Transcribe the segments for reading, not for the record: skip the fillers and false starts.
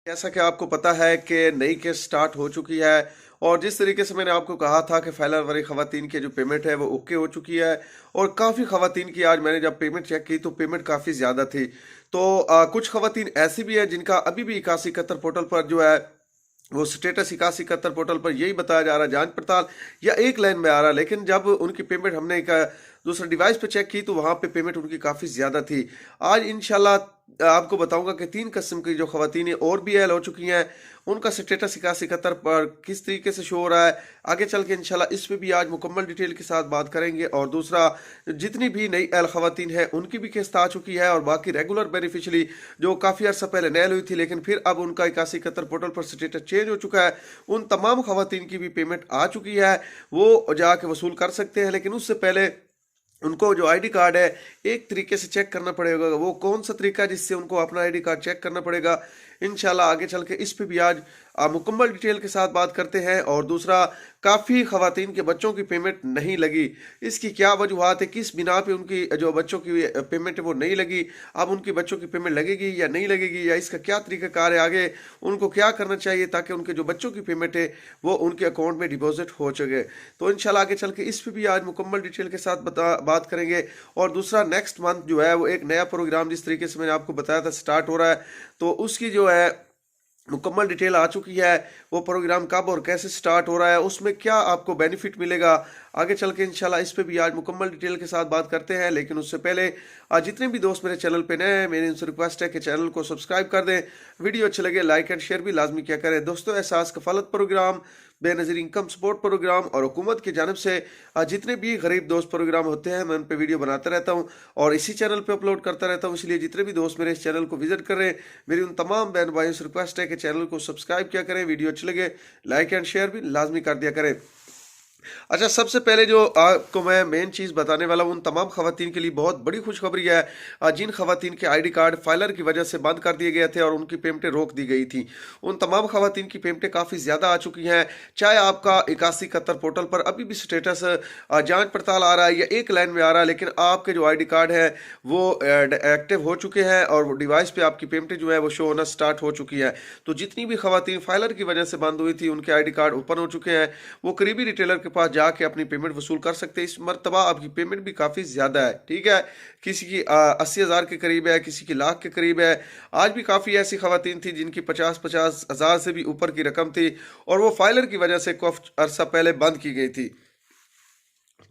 जैसा कि आपको पता है कि नई केस स्टार्ट हो चुकी है और जिस तरीके से मैंने आपको कहा था कि फैलर वाली खवातीन की जो पेमेंट है वो ओके हो चुकी है। और काफ़ी खवातीन की आज मैंने जब पेमेंट चेक की तो पेमेंट काफ़ी ज़्यादा थी। तो कुछ खवातीन ऐसी भी है जिनका अभी भी 8171 पोर्टल पर जो है वो स्टेटस 8171 पोर्टल पर यही बताया जा रहा है जांच पड़ताल या एक लाइन में आ रहा है, लेकिन जब उनकी पेमेंट हमने एक दूसरे डिवाइस पे चेक की तो वहां पे पेमेंट उनकी काफ़ी ज़्यादा थी। आज इंशाल्लाह आपको बताऊंगा कि 3 किस्म की जो खवातीन और भी एल हो चुकी हैं उनका स्टेटस 8171 पर किस तरीके से शो हो रहा है। आगे चल के इंशाल्लाह इस पे भी आज मुकम्मल डिटेल के साथ बात करेंगे। और दूसरा, जितनी भी नई एल खवातीन है उनकी भी किस्त आ चुकी है और बाकी रेगुलर बेनिफिशरी जो काफ़ी अर्सा पहले नैल हुई थी लेकिन फिर अब उनका 8171 पोर्टल पर स्टेटस चेंज हो चुका है, उन तमाम खवातीन की भी पेमेंट आ चुकी है, वो जाके वसूल कर सकते हैं। लेकिन उससे पहले उनको जो आईडी कार्ड है एक तरीके से चेक करना पड़ेगा। वो कौन सा तरीका है जिससे उनको अपना आईडी कार्ड चेक करना पड़ेगा, इंशाल्लाह आगे चल के इस पे भी आज मुकम्मल डिटेल के साथ बात करते हैं। और दूसरा, काफ़ी खवातीन के बच्चों की पेमेंट नहीं लगी, इसकी क्या वजूहत है, किस बिना पे उनकी जो बच्चों की पेमेंट है वो नहीं लगी, अब उनकी बच्चों की पेमेंट लगेगी या नहीं लगेगी, या इसका क्या तरीकाकार है, आगे उनको क्या करना चाहिए ताकि उनके जो बच्चों की पेमेंट है वो उनके अकाउंट में डिपॉजिट हो सके। तो इंशाल्लाह आगे चल के इस पे भी आज मुकम्मल डिटेल के साथ बात करेंगे। और दूसरा, नेक्स्ट मंथ जो है वो एक नया प्रोग्राम जिस तरीके से मैंने आपको बताया था स्टार्ट हो रहा है, तो उसकी जो है मुकम्मल डिटेल आ चुकी है। वो प्रोग्राम कब और कैसे स्टार्ट हो रहा है, उसमें क्या आपको बेनिफिट मिलेगा, आगे चल के इंशाल्लाह इस पे भी आज मुकम्मल डिटेल के साथ बात करते हैं। लेकिन उससे पहले जितने भी दोस्त मेरे चैनल पे नए हैं मेरी उनसे रिक्वेस्ट है कि चैनल को सब्सक्राइब कर दें, वीडियो अच्छे लगे लाइक एंड शेयर भी लाजमी किया करें। दोस्तों, एहसास कफालत programme, Benazir income support programme और हुकूमत की जानब से जितने भी गरीब दोस्त प्रोग्राम होते हैं मैं उन पर वीडियो बनाता रहता हूं और इसी चैनल पे अपलोड करता रहता हूं। इसलिए जितने भी दोस्त मेरे इस चैनल को विजिट कर रहे हैं मेरी उन तमाम बहन भाइयों से रिक्वेस्ट है कि चैनल को सब्सक्राइब किया करें, वीडियो अच्छे लगे लाइक एंड शेयर भी लाजमी कर दिया करें। अच्छा, सबसे पहले जो आपको मैं मेन चीज़ बताने वाला हूँ उन तमाम खवातीन के लिए बहुत बड़ी खुशखबरी है। जिन खवातीन के आईडी कार्ड फाइलर की वजह से बंद कर दिए गए थे और उनकी पेमेंटें रोक दी गई थी, उन तमाम खवातीन की पेमेंटें काफ़ी ज़्यादा आ चुकी हैं। चाहे आपका 8171 पोर्टल पर अभी भी स्टेटस जांच पड़ताल आ रहा है या एक लाइन में आ रहा है, लेकिन आपके जो आई कार्ड है वो एक्टिव हो चुके हैं और डिवाइस पर आपकी पेमेंटें जो है वो शो होना स्टार्ट हो चुकी है। तो जितनी भी खवातीन फाइलर की वजह से बंद हुई थी उनके आई कार्ड ओपन हो चुके हैं, वो करीबी रिटेलर के पास जाके अपनी पेमेंट वसूल कर सकते हैं। इस मरतबा आपकी पेमेंट भी काफ़ी ज़्यादा है, ठीक है, किसी की 80,000 के करीब है, किसी की लाख के करीब है। आज भी काफ़ी ऐसी खवातीन थी जिनकी 50-50 हज़ार से भी ऊपर की रकम थी और वो फाइलर की वजह से कुछ अरसा पहले बंद की गई थी।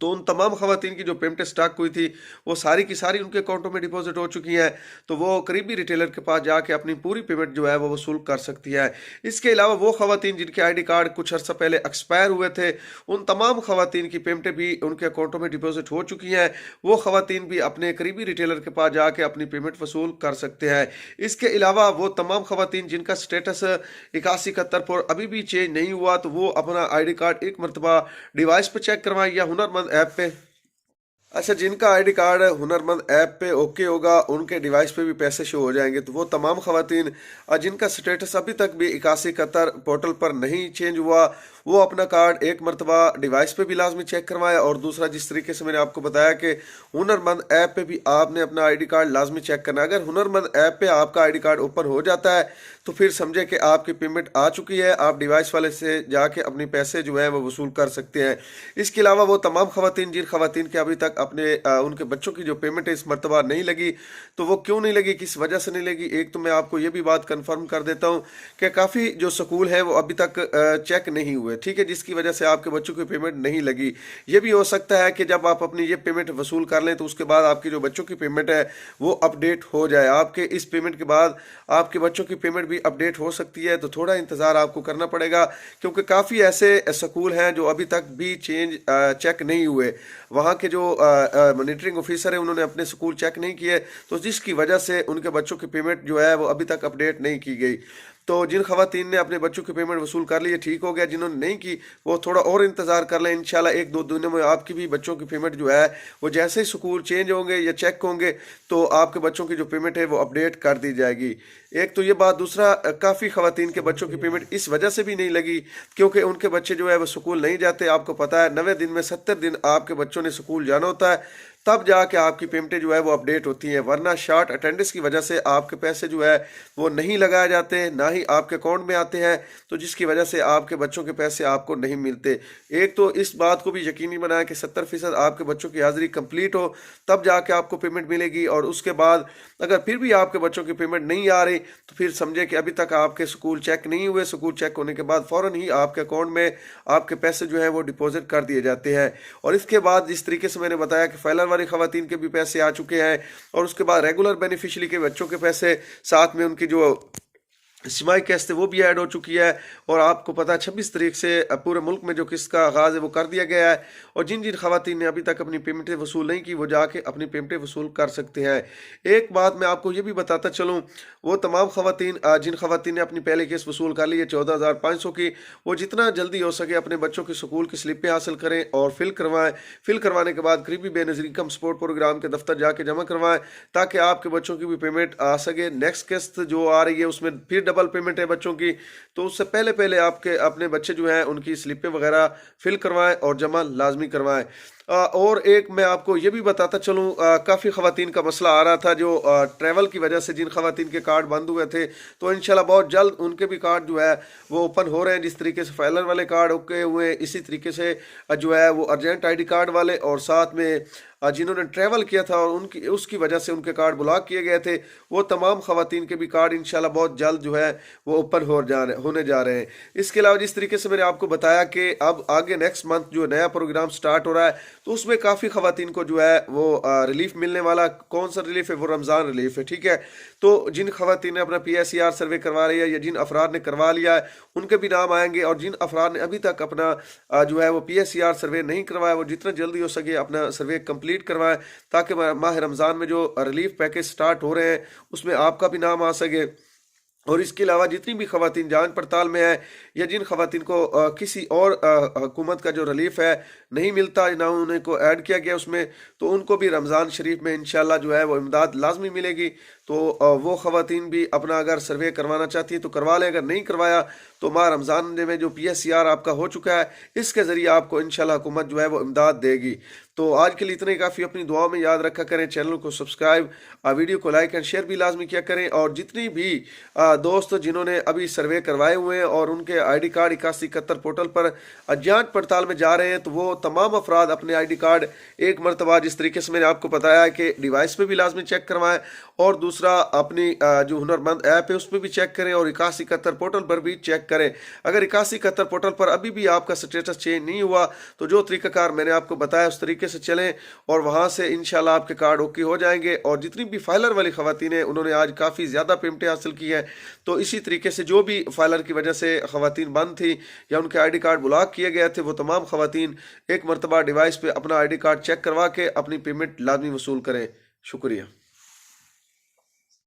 तो उन तमाम खवातीन की जो पेमेंटें स्टॉक हुई थी वो सारी की सारी उनके अकाउंटों में डिपॉजिट हो चुकी हैं। तो वो करीबी रिटेलर के पास जाके अपनी पूरी पेमेंट जो है वो वसूल कर सकती है। इसके अलावा वो खवातीन जिनके आईडी कार्ड कुछ अर्सा पहले एक्सपायर हुए थे उन तमाम खवातीन की पेमेंटें भी उनके अकाउंटों में डिपॉजिट हो चुकी हैं। वो खवातीन भी अपने करीबी रिटेलर के पास जाके अपनी पेमेंट वसूल कर सकते हैं। इसके अलावा वो तमाम खवातीन जिनका स्टेटस 8171 पर अभी भी चेंज नहीं हुआ तो वो अपना आई कार्ड एक मरतबा डिवाइस पर चेक करवाएं या हुनरमंद ऐप पे। अच्छा, जिनका आईडी कार्ड हुनरमंद ऐप पे ओके होगा उनके डिवाइस पे भी पैसे शो हो जाएंगे। तो वो तमाम खवातीन जिनका स्टेटस अभी तक भी 8171 पोर्टल पर नहीं चेंज हुआ वो अपना कार्ड एक मरतबा डिवाइस पे भी लाजमी चेक करवाया। और दूसरा, जिस तरीके से मैंने आपको बताया कि हुनरमंद ऐप पे भी आपने अपना आईडी कार्ड लाजमी चेक करना है। अगर हुनरमंद ऐप पे आपका आईडी कार्ड ओपन हो जाता है तो फिर समझे कि आपकी पेमेंट आ चुकी है, आप डिवाइस वाले से जाके अपने पैसे जो है वो वसूल कर सकते हैं। इसके अलावा वो तमाम खवातीन जिन खवातीन के अभी तक अपने उनके बच्चों की जो पेमेंट है इस मरतबा नहीं लगी, तो वो क्यों नहीं लगी, किस वजह से नहीं लगी, एक तो मैं आपको ये भी बात कन्फर्म कर देता हूँ कि काफ़ी जो स्कूल हैं वो अभी तक चेक नहीं हुए, ठीक है, जिसकी वजह से आपके बच्चों की पेमेंट नहीं लगी। ये भी हो सकता है कि जब आप अपनी ये पेमेंट वसूल कर लें तो उसके बाद आपकी जो बच्चों की पेमेंट है वो अपडेट हो जाए। आपके इस पेमेंट के बाद आपके बच्चों की पेमेंट भी अपडेट हो सकती है, तो थोड़ा इंतज़ार आपको करना पड़ेगा क्योंकि काफ़ी ऐसे स्कूल हैं जो अभी तक भी चेक नहीं हुए। वहाँ के जो मॉनिटरिंग ऑफिसर है उन्होंने अपने स्कूल चेक नहीं किए, तो जिसकी वजह से उनके बच्चों की पेमेंट जो है वो अभी तक अपडेट नहीं की गई। तो जिन खवातीन ने अपने बच्चों की पेमेंट वसूल कर ली है ठीक हो गया, जिन्होंने नहीं की वो थोड़ा और इंतज़ार कर लें। इंशाल्लाह एक दो दिनों में आपकी भी बच्चों की पेमेंट जो है वो जैसे ही स्कूल चेंज होंगे या चेक होंगे तो आपके बच्चों की जो पेमेंट है वो अपडेट कर दी जाएगी। एक तो ये बात, दूसरा, काफ़ी खवातीन के बच्चों की पेमेंट इस वजह से भी नहीं लगी क्योंकि उनके बच्चे जो है वो स्कूल नहीं जाते। आपको पता है 90 दिन में 70 दिन आपके बच्चों ने स्कूल जाना होता है, तब जाके आपकी पेमेंटें जो है वो अपडेट होती हैं, वरना शॉर्ट अटेंडेंस की वजह से आपके पैसे जो है वो नहीं लगाए जाते, ना ही आपके अकाउंट में आते हैं, तो जिसकी वजह से आपके बच्चों के पैसे आपको नहीं मिलते। एक तो इस बात को भी यकीनी बनाएं कि 70% आपके बच्चों की हाजिरी कंप्लीट हो, तब जाके आपको पेमेंट मिलेगी। और उसके बाद अगर फिर भी आपके बच्चों की पेमेंट नहीं आ रही तो फिर समझे कि अभी तक आपके स्कूल चेक नहीं हुए। स्कूल चेक होने के बाद फ़ौरन ही आपके अकाउंट में आपके पैसे जो है वो डिपॉजिट कर दिए जाते हैं। और इसके बाद जिस तरीके से मैंने बताया कि फैलर वाली खवातीन के भी पैसे आ चुके हैं, और उसके बाद रेगुलर बेनिफिशरी के बच्चों के पैसे, साथ में उनकी जो सिमाई किस्त है वो भी ऐड हो चुकी है। और आपको पता है 26 तारीख से पूरे मुल्क में जो किस्त का आगाज़ है वो कर दिया गया है, और जिन जिन खवातीन ने अभी तक अपनी पेमेंटें वसूल नहीं की वो जाके अपनी पेमेंटें वसूल कर सकते हैं। एक बात मैं आपको ये भी बताता चलूँ, वो तमाम खवातीन जिन खवातीन ने अपनी पहले किस्त वसूल कर ली है 14,500 की, वो जितना जल्दी हो सके अपने बच्चों की स्कूल की स्लिपें हासिल करें और फिल करवाएं। फिल करवाने के बाद करीबी बेनज़ीर इनकम सपोर्ट प्रोग्राम के दफ्तर जाके जमा करवाएं, ताकि आपके बच्चों की भी पेमेंट आ सके। नेक्स्ट किस्त जो आ रही है उसमें फिर डबल पेमेंट है बच्चों की, तो उससे पहले पहले आपके अपने बच्चे जो हैं उनकी स्लिपें वगैरह फिल करवाएं और जमा लाजमी करवाएं। और एक मैं आपको ये भी बताता चलूँ, काफ़ी खवातीन का मसला आ रहा था जो ट्रैवल की वजह से जिन खवातीन के कार्ड बंद हुए थे, तो इंशाल्लाह बहुत जल्द उनके भी कार्ड जो है वो ओपन हो रहे हैं। जिस तरीके से फाइलर वाले कार्ड ओके हुए, इसी तरीके से जो है वो अर्जेंट आईडी कार्ड वाले, और साथ में जिन्होंने ट्रैवल किया था और उनकी उसकी वजह से उनके कार्ड ब्लॉक किए गए थे, वो तमाम खवातीन के भी कार्ड इंशाल्लाह बहुत जल्द जो है वो ओपन होने जा रहे हैं। इसके अलावा जिस तरीके से मैंने आपको बताया कि अब आगे नेक्स्ट मंथ जो नया प्रोग्राम स्टार्ट हो रहा है, तो उसमें काफ़ी खवातीन को जो है वो रिलीफ मिलने वाला। कौन सा रिलीफ है? वो रमज़ान रिलीफ है, ठीक है। तो जिन खवातीन ने अपना PSER सर्वे करवा रही है या जिन अफराद ने करवा लिया है उनके भी नाम आएंगे, और जिन अफराद ने अभी तक अपना जो है वो PSER सर्वे नहीं करवाया वो जितना जल्दी हो सके अपना सर्वे कंप्लीट करवाएं, ताकि माह रमज़ान में जो रिलीफ पैकेज स्टार्ट हो रहे हैं उसमें आपका भी नाम आ सके। और इसके अलावा जितनी भी खवातीन जांच पड़ताल में है या जिन खवातीन को किसी और हुकूमत का जो रिलीफ है नहीं मिलता, ना उन्हें को ऐड किया गया उसमें, तो उनको भी रमज़ान शरीफ में इंशाल्लाह जो है वो इमदाद लाजमी मिलेगी। तो वो खवातीन भी अपना अगर सर्वे करवाना चाहती है तो करवा लें, अगर नहीं करवाया तो माह रमज़ान में जो PSER आपका हो चुका है इसके ज़रिए आपको इंशाल्लाह हुकूमत जो है वो इमदाद देगी। तो आज के लिए इतना ही काफ़ी। अपनी दुआ में याद रखा करें, चैनल को सब्सक्राइब, वीडियो को लाइक एंड शेयर भी लाजमी किया करें। और जितनी भी दोस्त जिन्होंने अभी सर्वे करवाए हुए हैं और उनके ID कार्ड 8171 पोर्टल पर जांच पड़ताल में जा रहे हैं, तो वो तमाम अफराद अपने ID कार्ड एक मरतबा जिस तरीके से मैंने आपको बताया कि डिवाइस पे भी लाजमी चेक करवाएं, और दूसरा अपनी जो हुनरमंद ऐप है उस पर भी चेक करें, और 8171 पोर्टल पर भी चेक करें। अगर 8171 पोर्टल पर अभी भी आपका स्टेटस चेंज नहीं हुआ तो जो तरीकाकार मैंने आपको बताया उस तरीके से चलें, और वहाँ से इंशाल्लाह आपके कार्ड ओके हो जाएंगे। और जितनी भी फाइलर वाली खवातीन हैं उन्होंने आज काफ़ी ज़्यादा पेमेंटें हासिल की है, तो इसी तरीके से जो भी फाइलर की वजह से खवातीन बंद थी या उनके ID कार्ड ब्लॉक किए गए थे, वो तमाम खवातीन एक मरतबा डिवाइस पे अपना ID कार्ड चेक करवा के अपनी पेमेंट लाजमी वसूल करें। शुक्रिया।